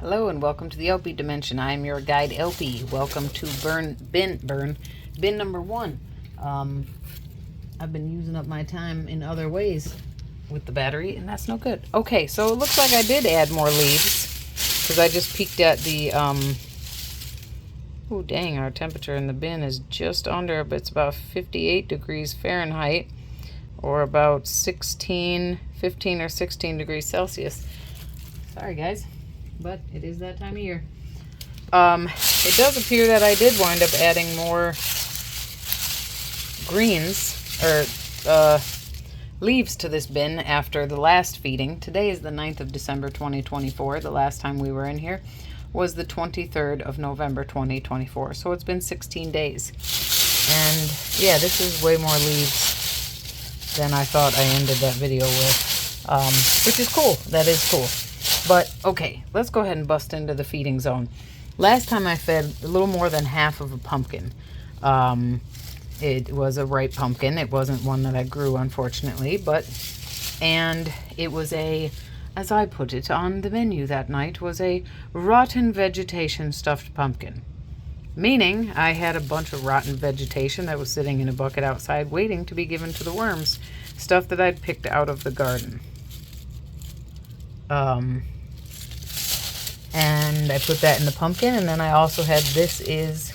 Hello and welcome to the theElpyDimension. I am your guide Elpy. Welcome to bin number 1. I've been using up my time in other ways with the battery, and that's no good. Okay, so it looks like I did add more leaves because I just peeked at the oh dang, our temperature in the bin is just under, but it's about 58 degrees Fahrenheit or about 15 or 16 degrees Celsius. Sorry guys, but it is that time of year. It does appear that I did wind up adding more greens or leaves to this bin after the last feeding. Today is the 9th of December 2024. The last time we were in here was the 23rd of November 2024. So it's been 16 days. And yeah, this is way more leaves than I thought I ended that video with, which is cool. That is cool. But okay, let's go ahead and bust into the feeding zone. Last time I fed a little more than half of a pumpkin. It was a ripe pumpkin. It wasn't one that I grew, unfortunately, and it was a, as I put it on the menu that night, was a rotten vegetation stuffed pumpkin. Meaning I had a bunch of rotten vegetation that was sitting in a bucket outside waiting to be given to the worms. Stuff that I'd picked out of the garden. And I put that in the pumpkin, and then I also had, this is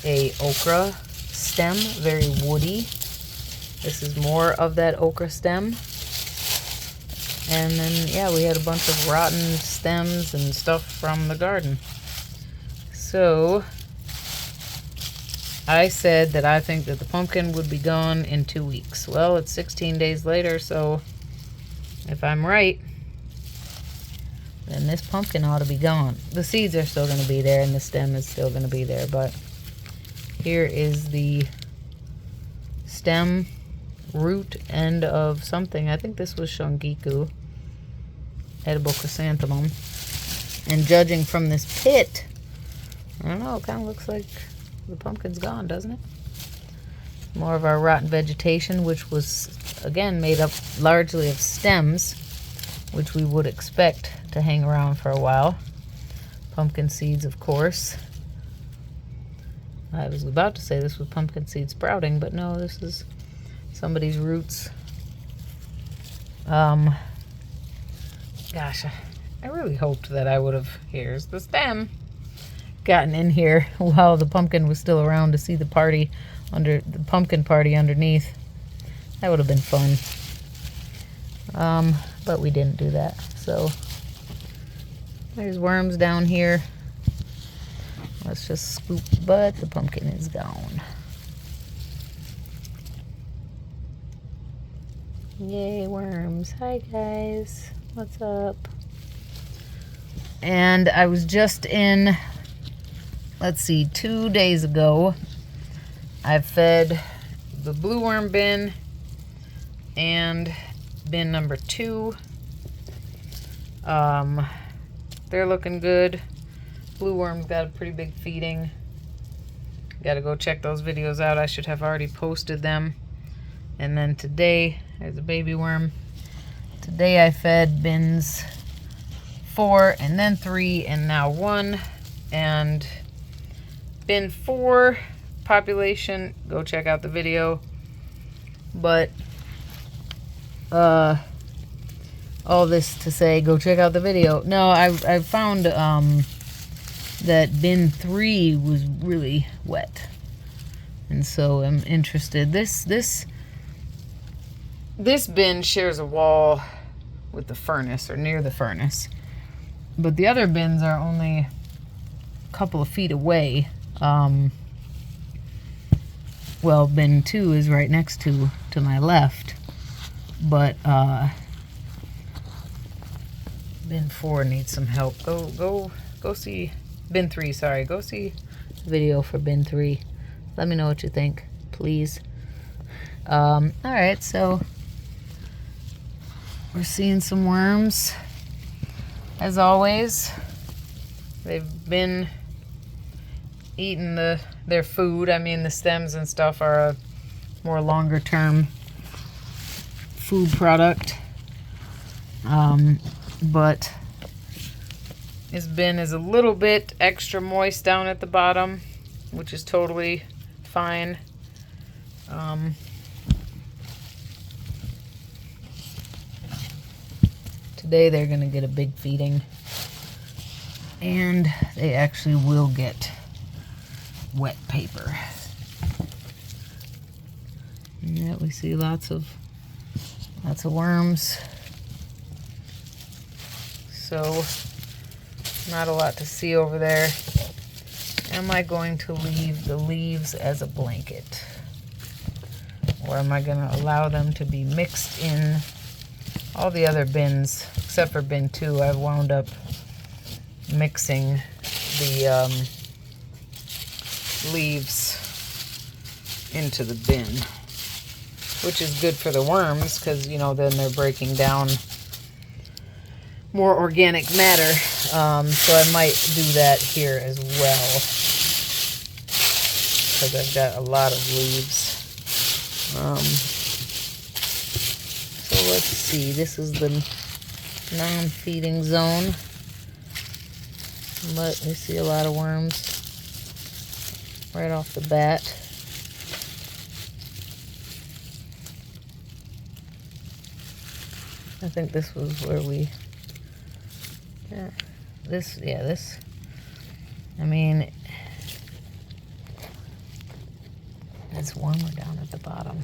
a okra stem, very woody. This is more of that okra stem. And then, yeah, we had a bunch of rotten stems and stuff from the garden. So I said that I think that the pumpkin would be gone in 2 weeks. Well, it's 16 days later, so if I'm right, then this pumpkin ought to be gone. The seeds are still going to be there, and the stem is still going to be there, but here is the stem root end of something. I think this was Shongiku, edible chrysanthemum. And judging from this pit, I don't know, it kind of looks like the pumpkin's gone, doesn't it? More of our rotten vegetation, which was, again, made up largely of stems, which we would expect to hang around for a while. Pumpkin seeds, of course. I was about to say this was pumpkin seed sprouting, but no, this is somebody's roots. Gosh, I really hoped that I would have, here's the stem, gotten in here while the pumpkin was still around to see the party, under the pumpkin party underneath. That would have been fun. But we didn't do that. So there's worms down here. Let's just scoop, but the pumpkin is gone. Yay, worms. Hi guys, what's up? And I was just in, let's see, 2 days ago, I fed the blue worm bin and bin number 2. They're looking good. Blue worm's got a pretty big feeding. Gotta go check those videos out. I should have already posted them. And then today, there's a baby worm. Today I fed bins 4 and then 3 and now 1. And bin 4 population, go check out the video. But all this to say, go check out the video. No, I found that bin 3 was really wet, and so I'm interested. This bin shares a wall with the furnace, or near the furnace, but the other bins are only a couple of feet away. Well, bin 2 is right next to my left, but bin 4 needs some help. Go see bin 3, sorry. Go see the video for bin 3. Let me know what you think, please. Alright, so we're seeing some worms. As always, they've been eating their food. I mean, the stems and stuff are a more longer term food product. But This bin is a little bit extra moist down at the bottom, which is totally fine. Today they're going to get a big feeding, and they actually will get wet paper. And yet we see lots of worms. So not a lot to see over there. Am I going to leave the leaves as a blanket? Or am I going to allow them to be mixed in all the other bins, except for bin 2? I've wound up mixing the leaves into the bin, which is good for the worms because, you know, then they're breaking down more organic matter. So I might do that here as well because I've got a lot of leaves. So let's see, this is the non-feeding zone. But we see a lot of worms right off the bat. I think this was where we, this, I mean, it's warmer down at the bottom.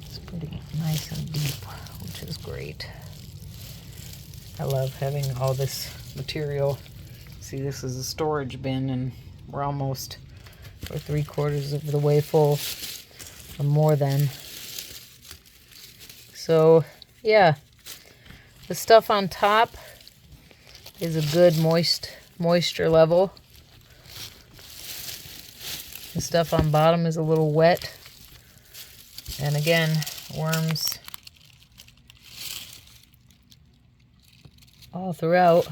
It's pretty nice and deep, which is great. I love having all this material. See, this is a storage bin, and we're 3/4 of the way full, or more than. So, yeah, the stuff on top is a good moisture level. The stuff on bottom is a little wet. And again, worms all throughout.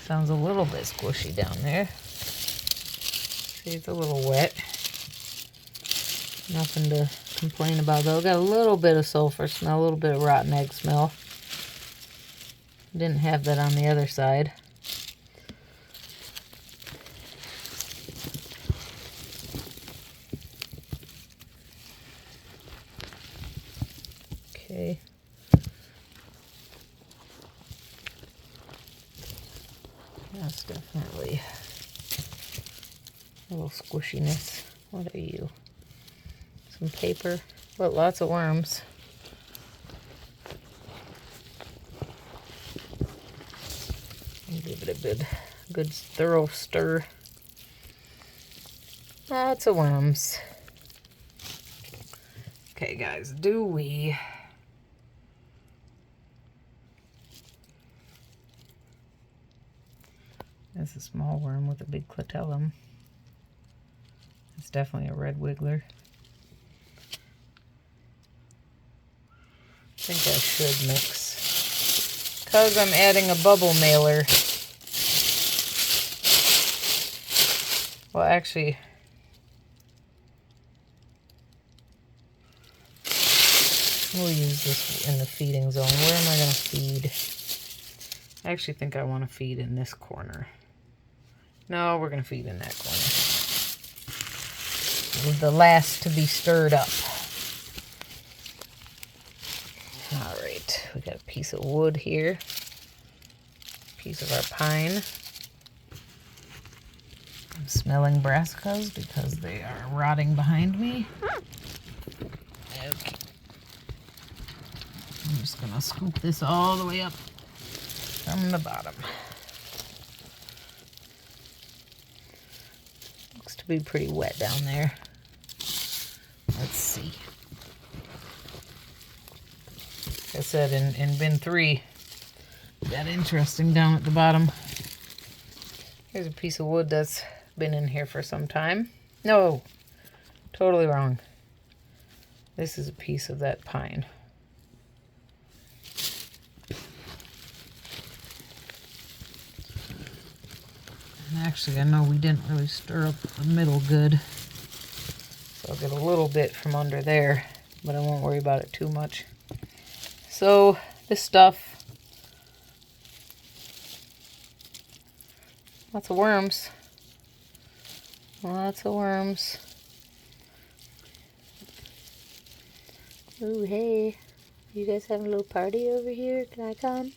Sounds a little bit squishy down there. See, it's a little wet. Nothing to complain about though. Got a little bit of sulfur smell, a little bit of rotten egg smell. Didn't have that on the other side. Okay. That's definitely a little squishiness. What are you? Some paper, but lots of worms. And give it a good thorough stir. Lots of worms. Okay, guys, That's a small worm with a big clitellum. It's definitely a red wiggler. I think I should mix, because I'm adding a bubble mailer. Well, actually, we'll use this in the feeding zone. Where am I going to feed? I actually think I want to feed in this corner. No, we're going to feed in that corner. The last to be stirred up. All right, we got a piece of wood here. Piece of our pine. I'm smelling brassicas because they are rotting behind me. Okay. I'm just gonna scoop this all the way up from the bottom. Looks to be pretty wet down there. Let's see. Like I said, in bin 3, got interesting down at the bottom. Here's a piece of wood that's been in here for some time. No, totally wrong. This is a piece of that pine. And actually, I know we didn't really stir up the middle good. So I'll get a little bit from under there, but I won't worry about it too much. So this stuff, lots of worms. Lots of worms. Ooh, hey. You guys having a little party over here? Can I come?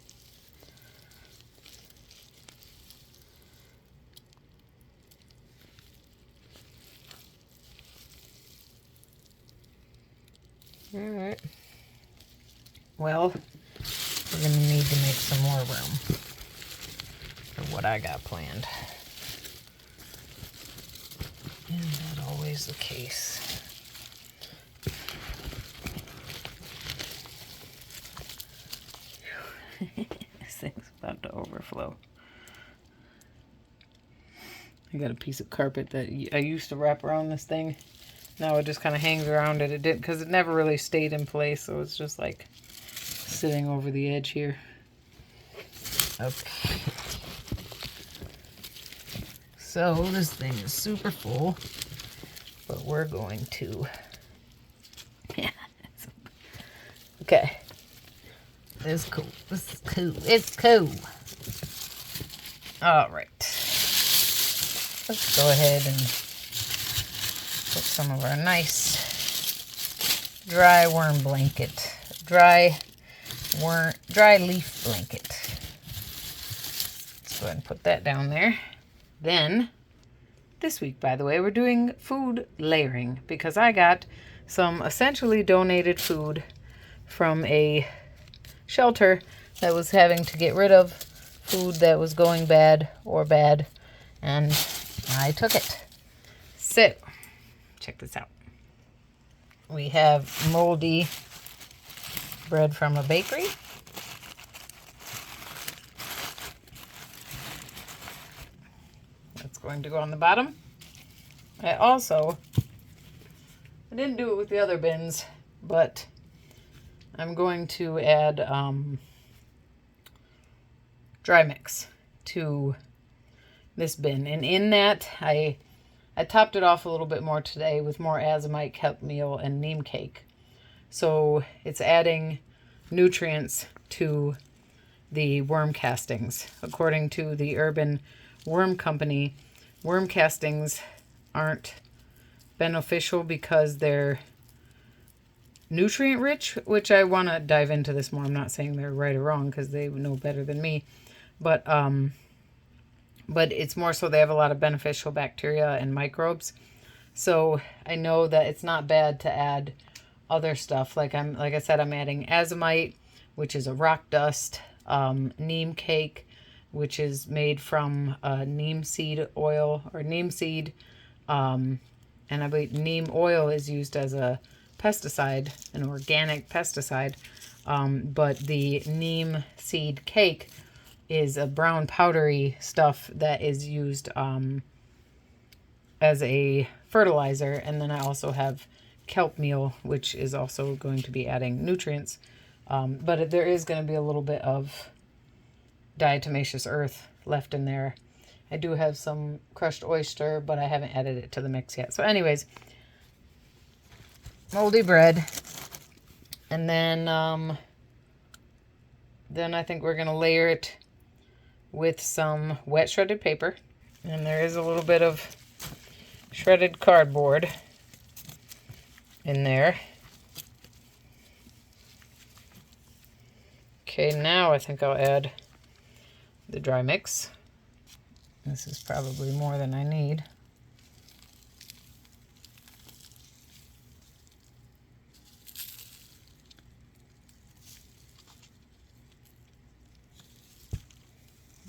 Alright. Well, we're going to need to make some more room for what I got planned. Isn't that always the case? This thing's about to overflow. I got a piece of carpet that I used to wrap around this thing. Now it just kind of hangs around it. It did because it never really stayed in place, so it's just like sitting over the edge here. Okay. So this thing is super full, but we're going to. Yeah. Okay. This is cool. This is cool. It's cool. All right. Let's go ahead and put some of our nice dry worm blanket, dry leaf blanket. Let's go ahead and put that down there. Then, this week, by the way, we're doing food layering because I got some essentially donated food from a shelter that was having to get rid of food that was going bad, and I took it. So, check this out. We have moldy bread from a bakery. That's going to go on the bottom. I didn't do it with the other bins, but I'm going to add dry mix to this bin. And in that, I topped it off a little bit more today with more azomite, kelp meal, and neem cake. So it's adding nutrients to the worm castings. According to the Urban Worm Company, worm castings aren't beneficial because they're nutrient rich, which I want to dive into this more. I'm not saying they're right or wrong because they know better than me, but it's more so they have a lot of beneficial bacteria and microbes. So I know that it's not bad to add other stuff. Like I said, I'm adding azomite, which is a rock dust, neem cake, which is made from neem seed oil or neem seed, and I believe neem oil is used as a pesticide, an organic pesticide, but the neem seed cake is a brown powdery stuff that is used as a fertilizer. And then I also have kelp meal, which is also going to be adding nutrients, but there is going to be a little bit of diatomaceous earth left in there. I do have some crushed oyster, but I haven't added it to the mix yet. So anyways, moldy bread, and then I think we're gonna layer it with some wet shredded paper, and there is a little bit of shredded cardboard in there. Okay, now I think I'll add the dry mix. This is probably more than I need.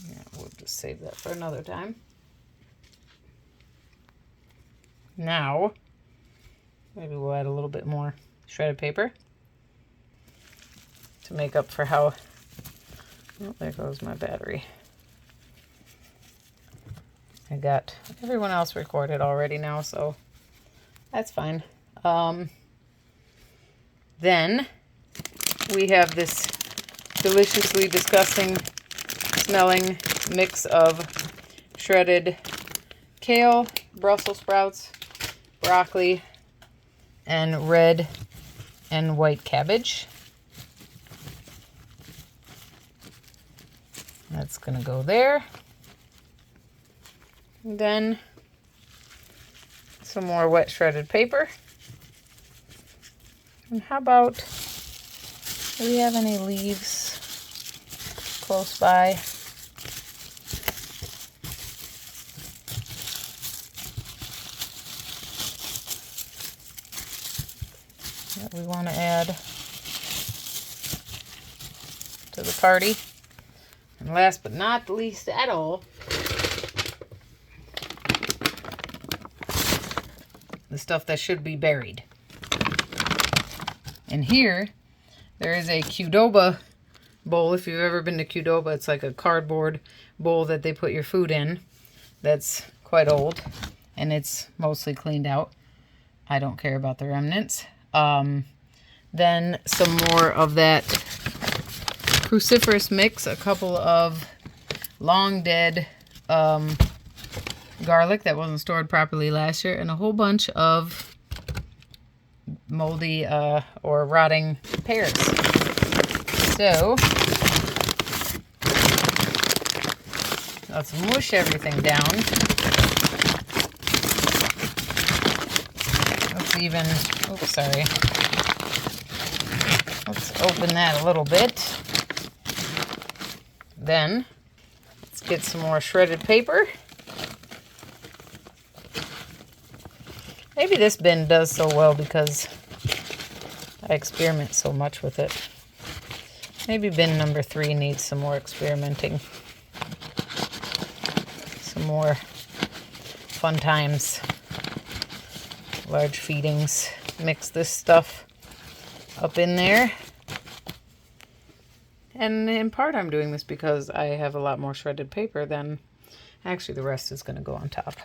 Yeah, we'll just save that for another time. Now, maybe we'll add a little bit more shredded paper to make up for how... Oh, there goes my battery. I got everyone else recorded already now, so that's fine. Then we have this deliciously disgusting smelling mix of shredded kale, Brussels sprouts, broccoli, and red and white cabbage. That's going to go there. And then some more wet shredded paper. And how about, do we have any leaves close by? That we want to add to the party. And last but not least at all, the stuff that should be buried. And here, there is a Qdoba bowl. If you've ever been to Qdoba, it's like a cardboard bowl that they put your food in. That's quite old, and it's mostly cleaned out. I don't care about the remnants. Then some more of that cruciferous mix, a couple of long dead garlic that wasn't stored properly last year, and a whole bunch of moldy or rotting pears. So let's mush everything down. Let's even, oops, sorry. Let's open that a little bit. Then let's get some more shredded paper. Maybe this bin does so well because I experiment so much with it. Maybe bin number 3 needs some more experimenting. Some more fun times. Large feedings. Mix this stuff up in there. And in part I'm doing this because I have a lot more shredded paper than actually the rest is going to go on top.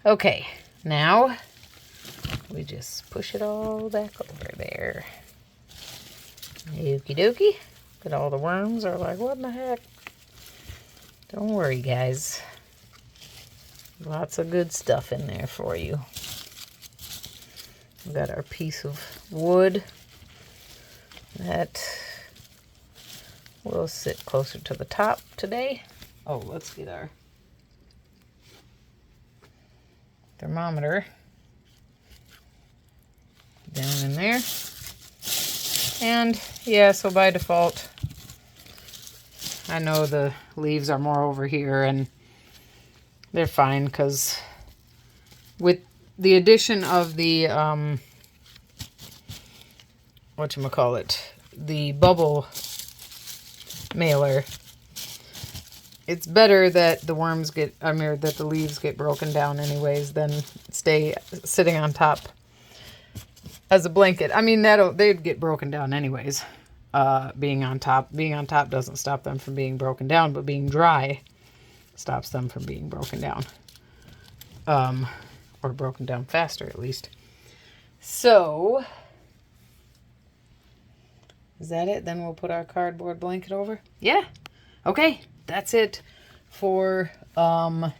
Okay, now we just push it all back over there. Okie dokie. But all the worms are like, what in the heck? Don't worry, guys. Lots of good stuff in there for you. We got our piece of wood that will sit closer to the top today. Oh, let's get our thermometer down in there. And yeah, so by default, I know the leaves are more over here and they're fine because with the addition of the whatchamacallit, the bubble mailer, it's better that the worms get, that the leaves get broken down anyways than stay sitting on top as a blanket. I mean, they'd get broken down anyways. Being on top doesn't stop them from being broken down, but being dry stops them from being broken down. Or broken down faster, at least. So, is that it? Then we'll put our cardboard blanket over? Yeah. Okay, that's it for worm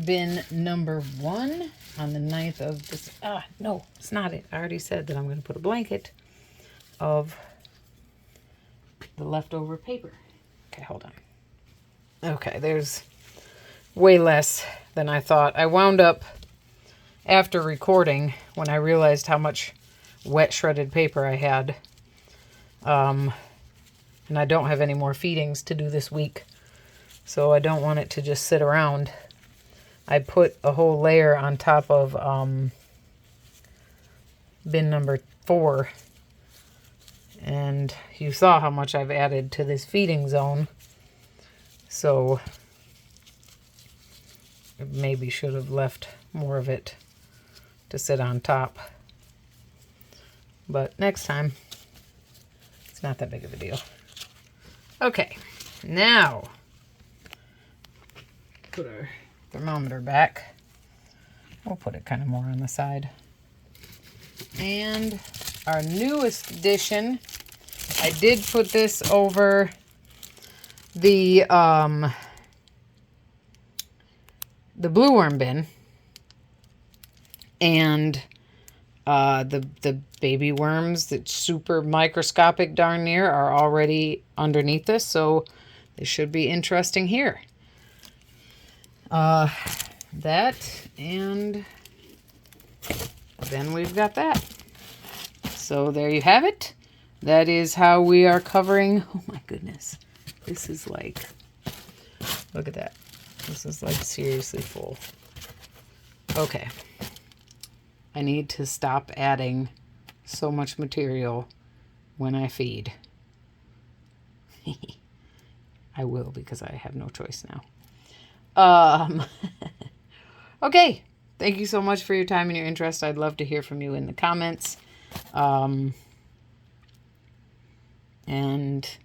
bin number 1 on the 9th of this. No, it's not it. I already said that I'm going to put a blanket of the leftover paper. Okay, hold on. Okay, there's way less than I thought. I wound up, after recording, when I realized how much wet shredded paper I had, and I don't have any more feedings to do this week, so I don't want it to just sit around. I put a whole layer on top of bin number 4, and you saw how much I've added to this feeding zone, so maybe should have left more of it to sit on top. But next time, it's not that big of a deal. Okay, now put our thermometer back. We'll put it kind of more on the side. And our newest addition, I did put this over the the blue worm bin and the baby worms that's super microscopic darn near are already underneath this, so they should be interesting here. That, and then we've got that. So there you have it. That is how we are covering. Oh my goodness. This is like, look at that. This is like seriously full. Okay. I need to stop adding so much material when I feed. I will, because I have no choice now. Okay. Thank you so much for your time and your interest. I'd love to hear from you in the comments. And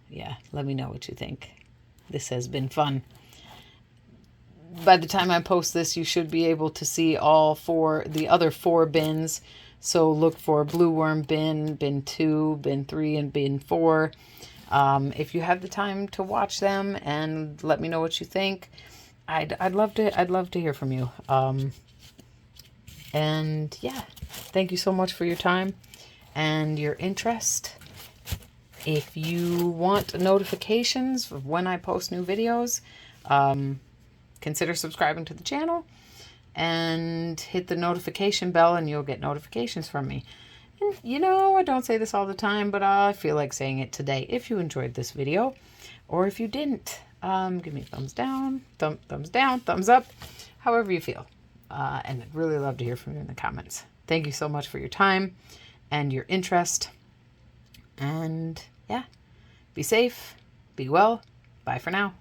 yeah, let me know what you think. This has been fun. By the time I post this, you should be able to see the other 4 bins. So look for blue worm bin, bin 2, bin 3, and bin 4. If you have the time to watch them and let me know what you think, I'd love to hear from you. And yeah, thank you so much for your time and your interest. If you want notifications of when I post new videos, consider subscribing to the channel and hit the notification bell and you'll get notifications from me. And you know, I don't say this all the time, but I feel like saying it today. If you enjoyed this video, or if you didn't, give me a thumbs down, thumbs down, thumbs up, however you feel. And I'd really love to hear from you in the comments. Thank you so much for your time and your interest. And yeah, be safe, be well. Bye for now.